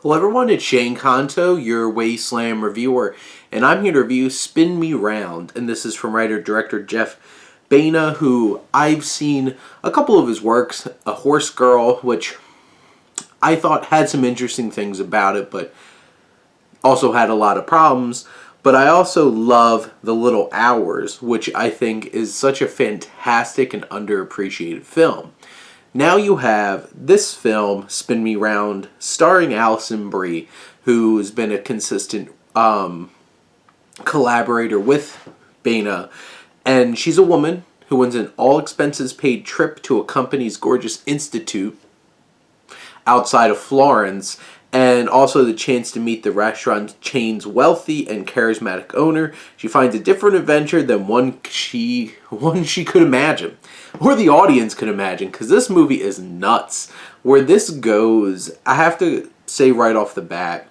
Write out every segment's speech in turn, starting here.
Hello everyone, it's Shane Kanto, your Wasteland reviewer, and I'm here to review Spin Me Round, and this is from writer-director Jeff Baena, who I've seen a couple of his works, A Horse Girl, which I thought had some interesting things about it, but also had a lot of problems, but I also love The Little Hours, which I think is such a fantastic and underappreciated film. Now you have this film, Spin Me Round, starring Alison Brie, who has been a consistent collaborator with Baena. And she's a woman who wins an all-expenses-paid trip to a company's gorgeous institute outside of Florence, and also the chance to meet the restaurant chain's wealthy and charismatic owner. She finds a different adventure than one she could imagine, or the audience could imagine, because this movie is nuts. Where this goes, I have to say right off the bat,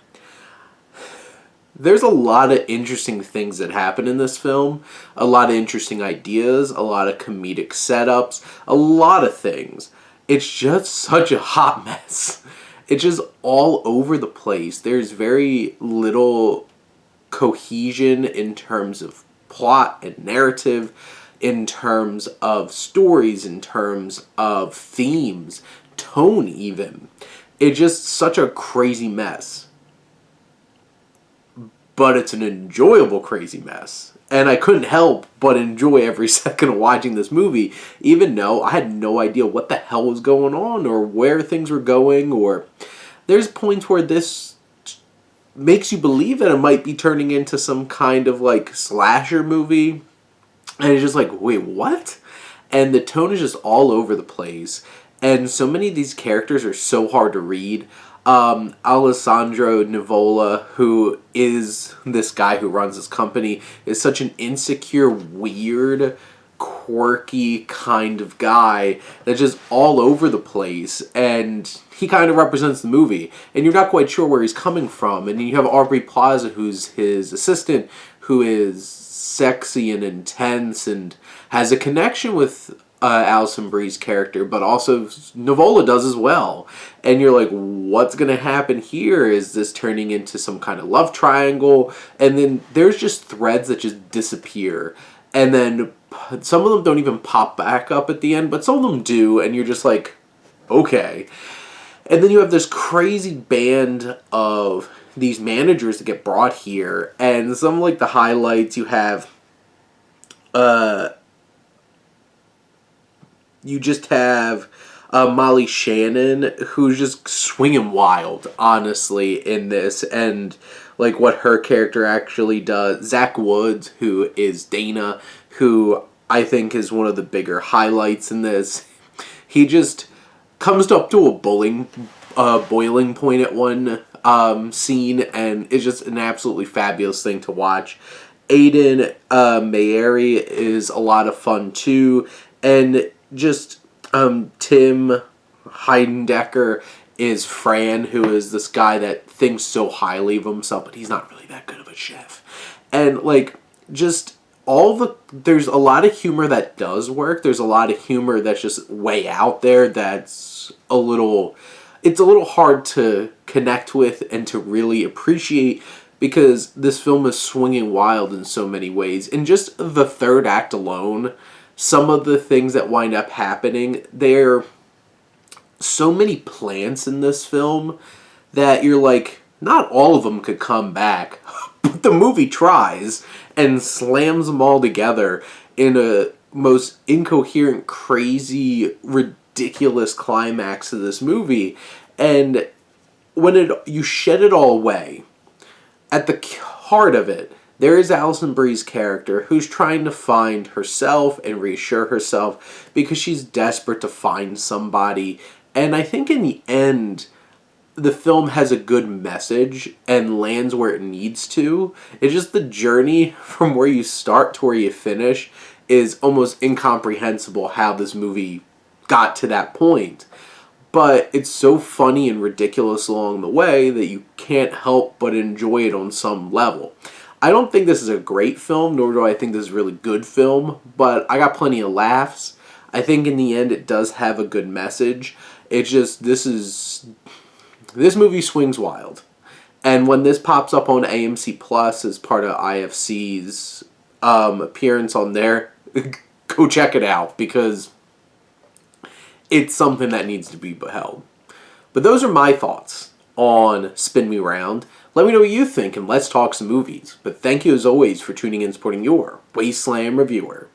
there's a lot of interesting things that happen in this film, a lot of interesting ideas, a lot of comedic setups, a lot of things. It's just such a hot mess. It's just all over the place. There's very little cohesion in terms of plot and narrative, in terms of stories, in terms of themes, tone even. It's just such a crazy mess. But it's an enjoyable crazy mess. And I couldn't help but enjoy every second of watching this movie, even though I had no idea what the hell was going on or where things were going, or there's points where this makes you believe that it might be turning into some kind of like slasher movie. And it's just like, wait, what? And the tone is just all over the place. And so many of these characters are so hard to read. Alessandro Nivola, who is this guy who runs this company, is such an insecure, weird, quirky kind of guy that's just all over the place, and he kind of represents the movie, and you're not quite sure where he's coming from. And then you have Aubrey Plaza, who's his assistant, who is sexy and intense and has a connection with Alison Brie's character, but also Nivola does as well. And you're like, what's going to happen here? Is this turning into some kind of love triangle? And then there's just threads that just disappear. And then some of them don't even pop back up at the end, but some of them do, and you're just like, okay. And then you have this crazy band of these managers that get brought here, and some like the highlights you have, you just have Molly Shannon, who's just swinging wild, honestly, in this, and like what her character actually does. Zach Woods, who is Dana, who I think is one of the bigger highlights in this. He just comes up to a boiling point at one scene, and it's just an absolutely fabulous thing to watch. Ayden, Mayeri is a lot of fun too, and just Tim Heidendecker is Fran, who is this guy that thinks so highly of himself, but he's not really that good of a chef. And like, just there's a lot of humor that does work. There's a lot of humor that's just way out there that's it's a little hard to connect with and to really appreciate, because this film is swinging wild in so many ways. And just the third act alone, some of the things that wind up happening, there are so many plants in this film that you're like, not all of them could come back. But the movie tries and slams them all together in a most incoherent, crazy, ridiculous climax of this movie. And when you shed it all away, at the heart of it, there is Alison Brie's character who's trying to find herself and reassure herself because she's desperate to find somebody. And I think in the end, the film has a good message and lands where it needs to. It's just the journey from where you start to where you finish is almost incomprehensible how this movie got to that point. But it's so funny and ridiculous along the way that you can't help but enjoy it on some level. I don't think this is a great film, nor do I think this is a really good film, but I got plenty of laughs. I think in the end it does have a good message. It's just, this is This movie swings wild. And when this pops up on AMC Plus as part of IFC's appearance on there, go check it out because it's something that needs to be beheld. But those are my thoughts on Spin Me Round. Let me know what you think and let's talk some movies. But thank you as always for tuning in and supporting your Wasteland reviewer.